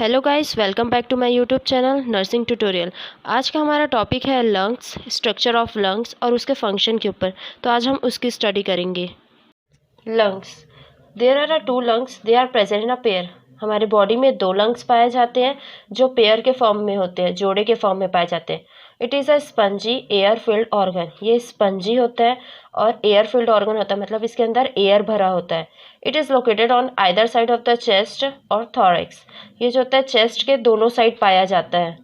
Hello guys, welcome back to my YouTube channel nursing tutorial. आज का हमारा topic है लंग्स, स्ट्रक्चर ऑफ लंग्स और उसके फंक्शन के ऊपर। तो आज हम उसकी स्टडी करेंगे। Lungs, there are two lungs, they are present in a pair. हमारे बॉडी में दो लंग्स पाए जाते हैं जो पेयर के फॉर्म में होते हैं, जोड़े के फॉर्म में पाए जाते हैं। It is a spongy air filled organ. ये स्पंजी होता है और एयर फिल्ड ऑर्गन होता है, मतलब इसके अंदर एयर भरा होता है। It is located on either side of the chest और थॉरैक्स। ये जो होता है चेस्ट के दोनों साइड पाया जाता है।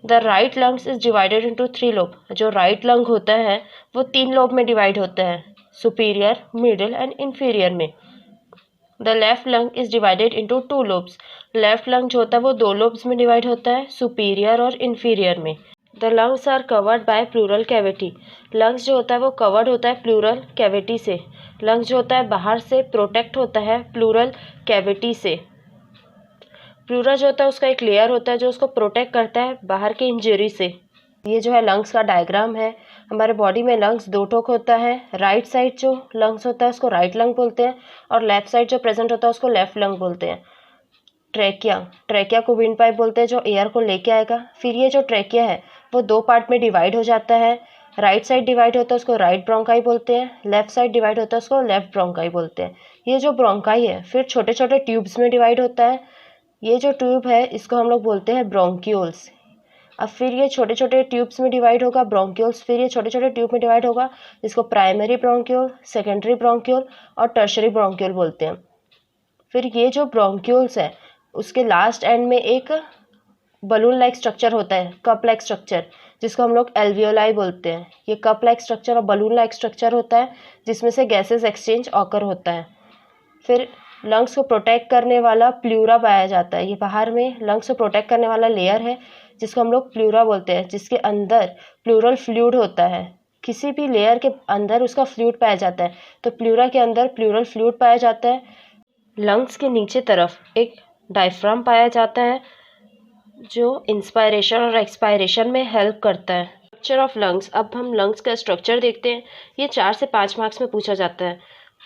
The right lungs is divided into 3 lobe. जो राइट लंग होता है वो 3 लोब में डिवाइड होता है, सुपीरियर, मिडिल एंड इंफीरियर में। The left lung is divided into 2 lobes. Left lung जो होता है वो 2 लोब्स में डिवाइड होता है, सुपीरियर और इंफीरियर में। The lungs are covered by pleural cavity. Lungs जो होता है वो कवर्ड होता है प्लूरल कैविटी से। लंग्स जो होता है बाहर से प्रोटेक्ट होता है प्लूरल कैविटी से। प्लूरा जो होता है उसका एक लेयर होता है जो उसको प्रोटेक्ट करता है बाहर के इंजरी से। ये जो है लंग्स का डायग्राम है। हमारे बॉडी में लंग्स दो ठोक होता है। राइट साइड जो लंग्स होता है उसको राइट लंग बोलते हैं और लेफ्ट साइड जो प्रेजेंट होता है उसको लेफ्ट लंग बोलते हैं। ट्रैकिया, ट्रैकिया को विंड पाइप बोलते हैं जो एयर को लेके आएगा। फिर ये जो ट्रैकिया है वो 2 पार्ट में डिवाइड हो जाता है। राइट साइड डिवाइड होता है उसको राइट ब्रोंकाई बोलते हैं, लेफ्ट साइड डिवाइड होता है उसको लेफ्ट ब्रोंकाई बोलते हैं। ये जो ब्रोंकाई है फिर छोटे छोटे ट्यूब्स में डिवाइड होता है। ये जो ट्यूब है इसको हम लोग बोलते हैं ब्रोंक्यूल्स। अब फिर ये छोटे छोटे ट्यूब्स में डिवाइड होगा ब्रोंक्यूल्स, फिर ये छोटे छोटे ट्यूब में डिवाइड होगा, इसको प्राइमरी ब्रोंक्यूल, सेकेंडरी ब्रोंक्यूल और टर्शरी ब्रोंक्यूल बोलते हैं। फिर ये जो ब्रोंक्यूल्स है उसके लास्ट एंड में एक बलून लाइक स्ट्रक्चर होता है, कप लाइक स्ट्रक्चर, जिसको हम लोग एल्वियोलाई बोलते हैं। ये कप लाइक स्ट्रक्चर और बलून लाइक स्ट्रक्चर होता है जिसमें से गैसेस एक्सचेंज ऑकर होता है। फिर लंग्स को प्रोटेक्ट करने वाला प्लूरा पाया जाता है। ये बाहर में लंग्स को प्रोटेक्ट करने वाला लेयर है जिसको हम लोग प्लूरा बोलते हैं, जिसके अंदर प्लूरल फ्लूइड होता है। किसी भी लेयर के अंदर उसका फ्लूइड पाया जाता है, तो प्लूरा के अंदर प्लूरल फ्लूइड पाया जाता है। लंग्स के नीचे तरफ एक डायफ्राम पाया जाता है जो इंस्पायरेशन और एक्सपायरेशन में हेल्प करता है। स्ट्रक्चर ऑफ लंग्स, अब हम लंग्स का स्ट्रक्चर देखते हैं। ये 4 से 5 मार्क्स में पूछा जाता है।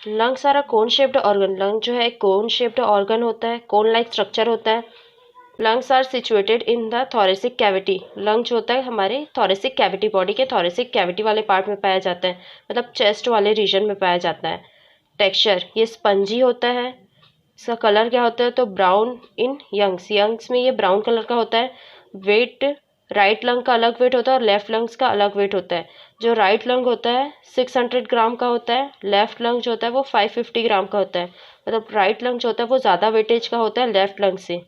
Lungs are a cone shaped organ. Lung जो है कोन शेप्ड ऑर्गन होता है, कोन लाइक स्ट्रक्चर होता है। Lungs are situated in the thoracic cavity. Lung जो होता है हमारे थोरेसिक कैविटी, बॉडी के थोरेसिक कैविटी वाले पार्ट में पाया जाता है, मतलब चेस्ट वाले रीजन में पाया जाता है। टेक्सचर, ये स्पंजी होता है। इसका कलर क्या होता है, तो ब्राउन इन यंग्स, यंग्स में ये ब्राउन कलर का होता है। वेट, राइट लंग का अलग वेट होता है और लेफ्ट लंग्स का अलग वेट होता है। जो राइट लंग होता है 600 ग्राम का होता है, लेफ्ट लंग जो होता है वो 550 ग्राम का होता है। मतलब राइट लंग जो होता है वो ज़्यादा वेटेज का होता है लेफ्ट लंग से।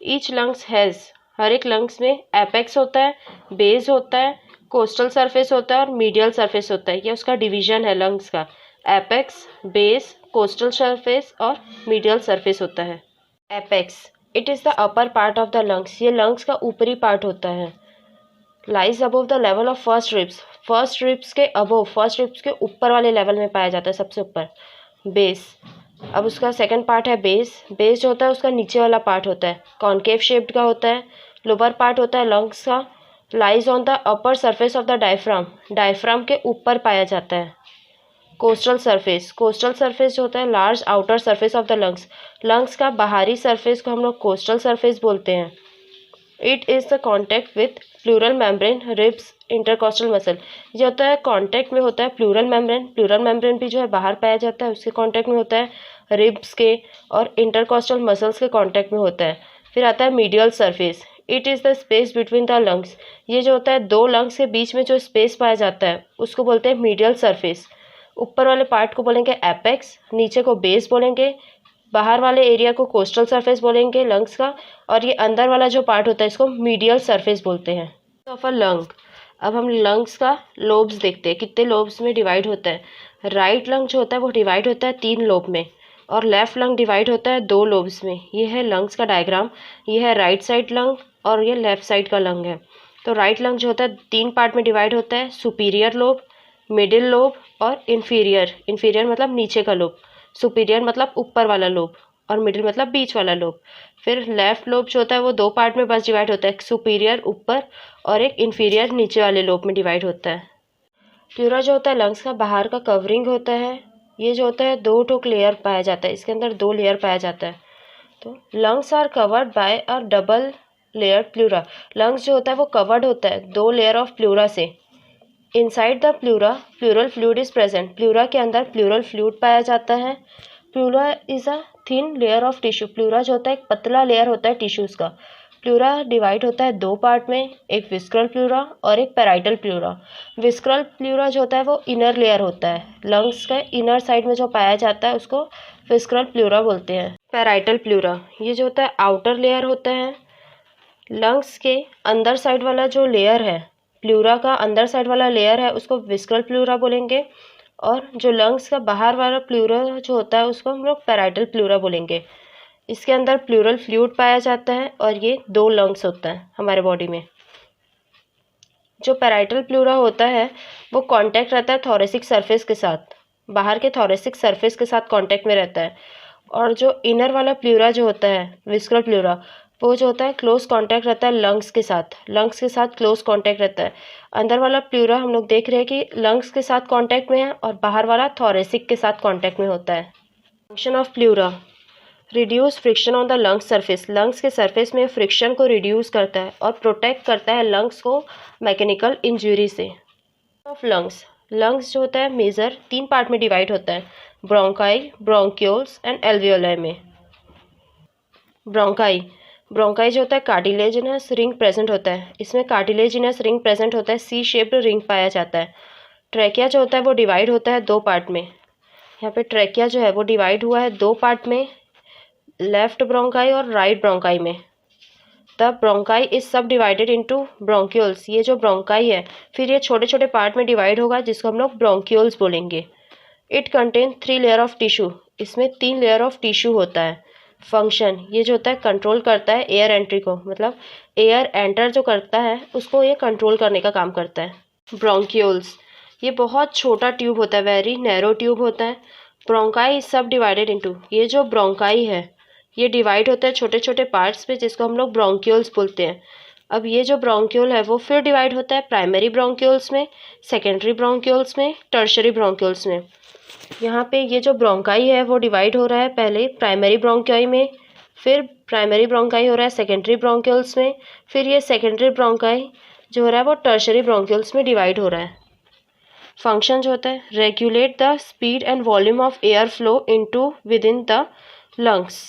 ईच लंग्स हैज़, हर एक लंग्स में एपेक्स होता है, बेस होता है, कोस्टल सरफेस होता है और मीडियल सरफेस होता है। ये उसका डिवीजन है लंग्स का। एपेक्स, बेस, कोस्टल सरफेस और मीडियल सरफेस होता है। Apex, it is the upper part of the lungs. ये लंग्स का ऊपरी पार्ट होता है। Lies above the level of first ribs, first ribs के अबव, फर्स्ट रिब्स के ऊपर वाले लेवल में पाया जाता है, सबसे ऊपर। बेस, अब उसका सेकंड पार्ट है बेस। बेस जो होता है उसका नीचे वाला पार्ट होता है, कॉनकेव शेप्ड का होता है। लोअर पार्ट होता है लंग्स का, lies on the upper surface of the diaphragm, diaphragm के ऊपर पाया जाता है। कोस्टल सरफेस, कोस्टल सरफेस जो होता है large outer surface of the lungs, lungs का बाहरी सरफेस को हम लोग कोस्टल सरफेस बोलते हैं। It is the contact with pleural membrane, ribs, intercostal muscle. ये होता है कॉन्टैक्ट में होता है प्लूरल मेम्ब्रेन, प्लूरल मेम्ब्रेन भी जो है बाहर पाया जाता है, उसके कॉन्टैक्ट में होता है रिब्स के और इंटरकॉस्टल मसल्स के कॉन्टैक्ट में होता है। फिर आता है medial surface, it is the space between the lungs. ये जो होता है 2 लंग्स के बीच में जो स्पेस पाया जाता है उसको बोलते हैं मीडियल सरफेस। ऊपर वाले पार्ट को बोलेंगे एपेक्स, नीचे को बेस बोलेंगे, बाहर वाले एरिया को कोस्टल सरफेस बोलेंगे लंग्स का, और ये अंदर वाला जो पार्ट होता है इसको मीडियल सरफेस बोलते हैं। ऑफ अ लंग, अब हम लंग्स का लोब्स देखते हैं, कितने लोब्स में डिवाइड होता है। राइट लंग जो होता है वो डिवाइड होता है 3 लोब में और लेफ्ट लंग डिवाइड होता है 2 लोब्स में। ये है लंग्स का डायग्राम। ये है राइट साइड लंग और ये लेफ्ट साइड का लंग है। तो राइट लंग जो होता है 3 पार्ट में डिवाइड होता है, सुपीरियर लोब, मिडिल लोब और इन्फीरियर। इन्फीरियर मतलब नीचे का लोब, सुपीरियर मतलब ऊपर वाला लोब और मिडिल मतलब बीच वाला लोब। फिर लेफ्ट लोब जो होता है वो 2 पार्ट में बस डिवाइड होता है, एक सुपीरियर ऊपर और एक इन्फीरियर नीचे वाले लोब में डिवाइड होता है। प्लूरा जो होता है लंग्स का बाहर का कवरिंग होता है। ये जो होता है 2 ठोक लेयर पाया जाता है, इसके अंदर 2 लेयर पाया जाता है। तो lungs are covered by a double layer pleura. Lungs जो होता है वो कवर्ड होता है 2 लेयर ऑफ प्लूरा से। Inside the pleura pleural fluid is present. Pleura के अंदर प्लूरल फ्लूइड पाया जाता है। Pleura is a thin layer of tissue. Pleura जो होता है एक पतला लेयर होता है टिश्यूज़ का। प्लूरा डिवाइड होता है 2 पार्ट में, एक विस्क्रल प्लूरा और एक पैराइटल प्लूरा। विस्क्रल प्लूरा जो होता है वो इनर लेयर होता है। लंग्स के इनर साइड में जो पाया जाता है उसको विस्क्रल प्लूरा बोलते हैं। पैराइटल प्लूरा ये जो होता है आउटर लेयर होता है। लंग्स के अंदर साइड वाला जो लेयर है, प्लूरा का अंदर साइड वाला लेयर है, उसको विस्क्रल प्लूरा बोलेंगे। और जो लंग्स का बाहर वाला प्लूरा जो होता है उसको हम लोग पैराइटल प्लूरा बोलेंगे। इसके अंदर प्लूरल फ्लूइड पाया जाता है और ये 2 लंग्स होता है हमारे बॉडी में। जो पैराइटल प्लूरा होता है वो कांटेक्ट रहता है थोरेसिक सरफेस के साथ, बाहर के थोरेसिक सरफेस के साथ कांटेक्ट में रहता है। और जो इनर वाला प्लूरा जो होता है विस्क्रल प्लूरा, वो जो होता है क्लोज कांटेक्ट रहता है लंग्स के साथ क्लोज कांटेक्ट रहता है। अंदर वाला प्लूरा हम लोग देख रहे हैं कि लंग्स के साथ कांटेक्ट में है और बाहर वाला थोरेसिक के साथ कांटेक्ट में होता है। Function of pleura reduce friction on the lungs surface. Lungs के सरफेस में फ्रिक्शन को रिड्यूस करता है और प्रोटेक्ट करता है लंग्स को मैकेनिकल इंजरी से। ऑफ लंग्स जो होता है मेजर 3 पार्ट में डिवाइड होता है, ब्रोंकाई, ब्रोंक्यूल्स एंड एल्वियोलाई में। ब्रोंकाई जो होता है कार्टिलेजिनस रिंग प्रेजेंट होता है, इसमें कार्टिलेजिनस रिंग प्रेजेंट होता है, सी शेप्ड रिंग पाया जाता है। ट्रैकिया जो होता है वो डिवाइड होता है 2 पार्ट में। यहाँ पे ट्रैकिया जो है वो डिवाइड हुआ है 2 पार्ट में, लेफ्ट ब्रोंकाई और राइट ब्रोंकाई में। द ब्रोंकाई इज सब डिवाइडेड इनटू ब्रोंक्यूल्स। ये जो ब्रोंकाई है फिर ये छोटे छोटे पार्ट में डिवाइड होगा जिसको हम लोग ब्रोंक्यूल्स बोलेंगे। It contain 3 layer of tissue. इसमें 3 लेयर ऑफ टिश्यू होता है। फंक्शन ये जो होता है कंट्रोल करता है एयर एंट्री को, मतलब एयर एंटर जो करता है उसको ये कंट्रोल करने का काम करता है। ब्रोंक्यूल्स ये बहुत छोटा ट्यूब होता है, वेरी नैरो ट्यूब होता है। ब्रोंकाई इज सब डिवाइडेड इनटू, ये जो ब्रोंकाई है ये डिवाइड होता है छोटे छोटे पार्ट्स पे जिसको हम लोग ब्रोंक्यूल्स बोलते हैं। अब ये जो ब्रोंक्यूल है वो फिर डिवाइड होता है प्राइमरी ब्रोंक्यूल्स में, सेकेंडरी ब्रोंक्यूल्स में, टर्शरी ब्रोंक्यूल्स में। यहाँ पे ये जो ब्रोंकाई है वो डिवाइड हो रहा है पहले प्राइमरी ब्रोंकाई में, फिर प्राइमरी ब्रोंकाई हो रहा है सेकेंडरी ब्रोंक्यूल्स में, फिर ये सेकेंडरी ब्रोंकाई जो हो रहा है वो टर्शरी ब्रोंक्यूल्स में डिवाइड हो रहा है। फंक्शन जो होता है regulate the speed and volume of air flow into with in the lungs.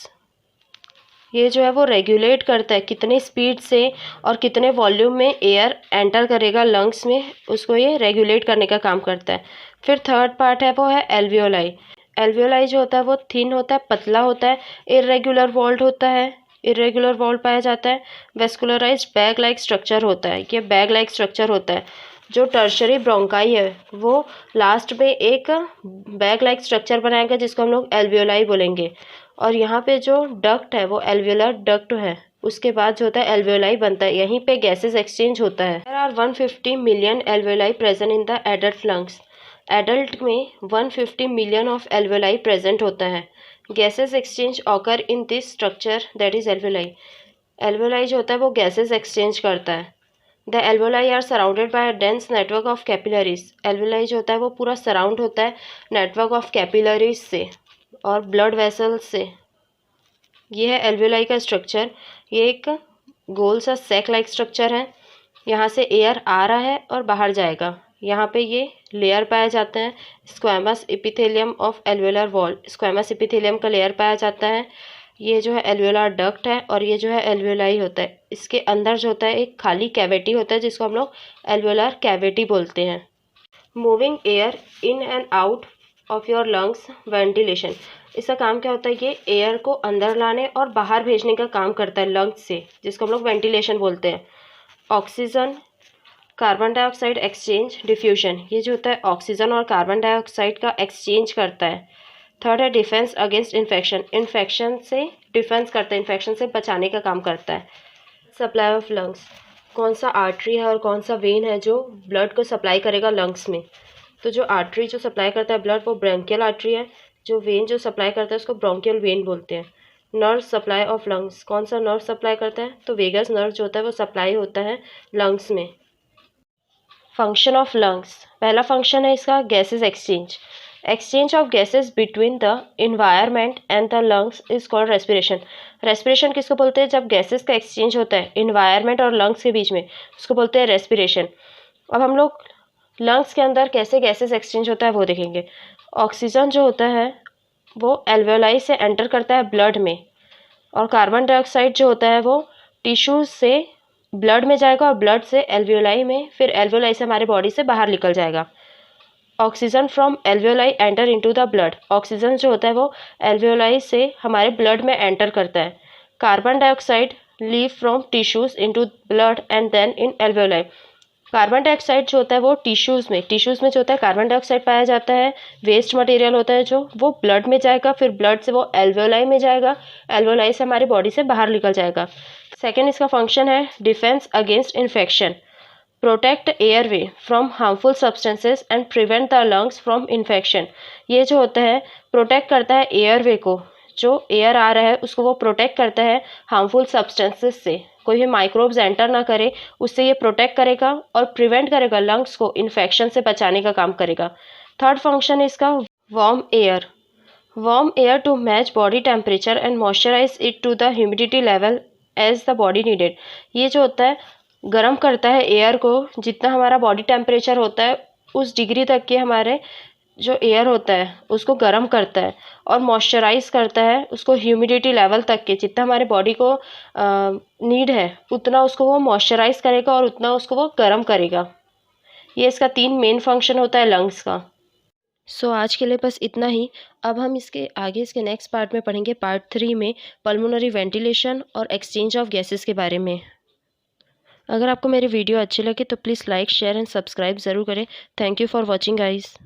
ये जो है वो रेगुलेट करता है कितने स्पीड से और कितने वॉल्यूम में एयर एंटर करेगा लंग्स में, उसको ये रेगुलेट करने का काम करता है। फिर थर्ड पार्ट है वो है एल्वियोलाई। एल्वियोलाई जो होता है वो थिन होता है, पतला होता है, इर्रेगुलर वॉल्ड होता है, इर्रेगुलर वॉल्ड पाया जाता है। वेस्कुलराइज्ड बैग लाइक स्ट्रक्चर होता है, ये बैग लाइक स्ट्रक्चर होता है। जो टर्शरी ब्रोंकाई है वो लास्ट में एक बैग लाइक स्ट्रक्चर बनाएगा जिसको हम लोग एल्वियोलाई बोलेंगे। और यहाँ पे जो डक्ट है वो एल्वियोलर डक्ट है, उसके बाद जो होता है एल्वियोलाई बनता है, यहीं पे गैसेस एक्सचेंज होता है। There are 150 million alveoli present in the adult lungs. Adult में 150 मिलियन ऑफ एल्वियोलाई प्रेजेंट होता है। Gases exchange occur in this structure that is alveoli. Alveoli जो होता है वो गैसेस एक्सचेंज करता है। The alveoli are surrounded by a dense network of capillaries. Alveoli जो होता है वो पूरा सराउंड होता है नेटवर्क ऑफ कैपिलरीज से और ब्लड वेसल्स से। ये है एल्वियोलाई का स्ट्रक्चर। ये एक गोल सा सैक लाइक स्ट्रक्चर है। यहाँ से एयर आ रहा है और बाहर जाएगा। यहाँ पे ये लेयर पाया जाता है squamous epithelium of alveolar wall. Squamous epithelium का लेयर पाया जाता है। ये जो है एल्वियोलर डक्ट है और ये जो है एल्वियोलाई होता है। इसके अंदर जो होता है एक खाली कैविटी होता है जिसको हम लोग एल्वियोलर कैविटी बोलते हैं। Moving air in and out of your lungs ventilation. इसका काम क्या होता है, ये एयर को अंदर लाने और बाहर भेजने का काम करता है लंग्स से, जिसको हम लोग वेंटिलेशन बोलते हैं। Oxygen carbon dioxide exchange diffusion. ये जो होता है ऑक्सीजन और कार्बन डाइऑक्साइड का एक्सचेंज करता है। थर्ड है डिफेंस अगेंस्ट इन्फेक्शन। इन्फेक्शन से डिफेंस करता है, इन्फेक्शन से बचाने का काम करता है। Supply of lungs. कौन सा आर्टरी है और कौन सा वेन है जो ब्लड को सप्लाई करेगा लंग्स में। तो जो आर्टरी जो सप्लाई करता है ब्लड वो ब्रोंकियल आर्टरी है। जो वेन जो सप्लाई करता है उसको ब्रोंकियल वेन बोलते हैं। Nerve supply of lungs. कौन सा नर्व सप्लाई करता है, तो वेगस नर्व जो होता है वो सप्लाई होता है लंग्स में। Function of lungs. पहला फंक्शन है इसका gases exchange. Exchange of gases between the environment and the lungs is called respiration. Respiration किसको बोलते हैं? जब गैसेस का एक्सचेंज होता है इन्वायरमेंट और लंग्स के बीच में, उसको बोलते हैं रेस्पिरेशन। अब हम लोग लंग्स के अंदर कैसे गैसेस एक्सचेंज होता है वो देखेंगे। ऑक्सीजन जो होता है वो एल्वेओलाई से एंटर करता है ब्लड में, और कार्बन डाइऑक्साइड जो होता है वो टिश्यूज से ब्लड में जाएगा और ब्लड से एल्वेओलाई में, फिर एल्वेओलाई से हमारे बॉडी से बाहर निकल जाएगा। Oxygen from alveoli enter into the blood. Oxygen जो होता है वो एल्वेओलाई से हमारे ब्लड में एंटर करता है। Carbon dioxide leave from tissues into blood and then in alveoli. Carbon dioxide जो होता है वो टिश्यूज़ में जो होता है कार्बन डाइऑक्साइड पाया जाता है, वेस्ट मटेरियल होता है जो, वो ब्लड में जाएगा, फिर ब्लड से वो एल्वेओलाई में जाएगा, एल्वेओलाई से हमारी बॉडी से बाहर निकल जाएगा। सेकेंड इसका फंक्शन है defence against infection, protect airway from harmful substances and prevent the lungs from infection. ये जो होता है प्रोटेक्ट करता है एयरवे को, जो एयर आ रहा है उसको वो प्रोटेक्ट करता है हार्मफुल सब्सटेंसेस से, कोई भी माइक्रोब्स एंटर ना करे उससे ये प्रोटेक्ट करेगा और प्रिवेंट करेगा लंग्स को इन्फेक्शन से बचाने का काम करेगा। थर्ड फंक्शन है इसका warm air, warm air to match body temperature and moisturise it to the humidity level as the body needed. ये जो होता है गर्म करता है एयर को, जितना हमारा बॉडी टेम्परेचर होता है उस डिग्री तक के हमारे जो एयर होता है उसको गर्म करता है, और मॉइस्चराइज करता है उसको ह्यूमिडिटी लेवल तक के, जितना हमारे बॉडी को नीड है उतना उसको वो मॉइस्चराइज करेगा और उतना उसको वो गर्म करेगा। ये इसका 3 मेन फंक्शन होता है लंग्स का। सो आज के लिए बस इतना ही। अब हम इसके नेक्स्ट पार्ट में पढ़ेंगे, पार्ट 3 में पल्मोनरी वेंटिलेशन और एक्सचेंज ऑफ गैसेस के बारे में। अगर आपको मेरी वीडियो अच्छी लगे तो please like share and subscribe ज़रूर करें। Thank you for watching guys.